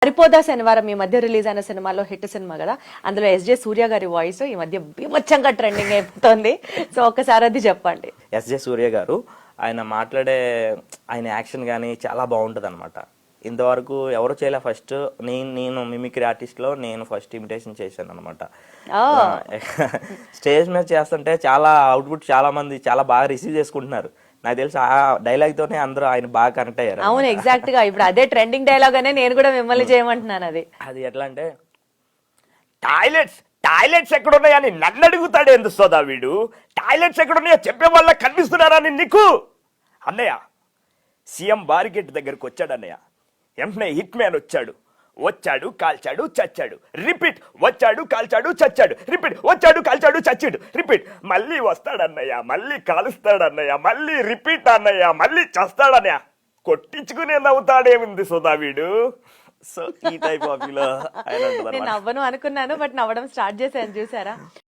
సరిపోదా శనివారం ఈ మధ్య రిలీజ్ అయిన సినిమాలో హిట్ సినిమా కదా, అందులో ఎస్జే సూర్య గారి వాయిస్ ఈ మధ్య బీభత్సంగా ట్రెండింగ్ అయిపోతుంది. సో ఒక్కసారి అది చెప్పండి. ఎస్జే సూర్య గారు ఆయన మాట్లాడే ఆయన యాక్షన్ కానీ చాలా బాగుంటుంది అనమాట. ఇంతవరకు ఎవరు చేయలే. ఫస్ట్ నేను మిమిక్రీ ఆర్టిస్ట్లో నేను ఫస్ట్ ఇమిటేషన్ చేశాను అనమాట. స్టేజ్ మీద చేస్తుంటే చాలా అవుట్పుట్ చాలా మంది చాలా బాగా రిసీవ్ చేసుకుంటున్నారు. నాకు తెలిసి ఆ డైలాగ్ తోనే అందరూ ఆయన బాగా కనెక్ట్ అయ్యారు. అవును, ఎగ్జాక్ట్ గా ఇప్పుడు అదే ట్రెండింగ్ డైలాగ్ అనే నేను కూడా మిమ్మల్ని చేయమంటున్నాను. అది ఎట్లా అంటే, టాయిలెట్స్ ఎక్కడున్నాయని నన్ను అడుగుతాడు ఎందుకు సోదా వీడు, టాయిలెట్స్ ఎక్కడున్నాయో చెప్పే వాళ్ళ కనిపిస్తున్నారని నీకు. అన్నయ్య సీఎం బారిగేట్ దగ్గరకు వచ్చాడు అన్నయ్య. వెంటనే హిట్ మ్యాన్ వచ్చాడు కాల్చాడు చచ్చాడు, రిపీట్ వచ్చాడు కాల్చాడు చచ్చాడు, రిపీట్ వచ్చాడు కాల్చాడు చచ్చాడు, రిపీట్ మళ్ళీ వస్తాడన్నయ్య, మళ్ళీ కాలుస్తాడన్నయ్య, మళ్ళీ రిపీట్ అన్నయ్య, మళ్ళీ చస్తాడన్నయ్య. కొట్టించుకునే నవ్వుతాడేమింది సుధా వీడు. సో ఈ టైప్ ఆఫ్ లో నేను నవ్వను అనుకున్నాను, బట్ నవ్వడం స్టార్ట్ చేశాను చూసారా.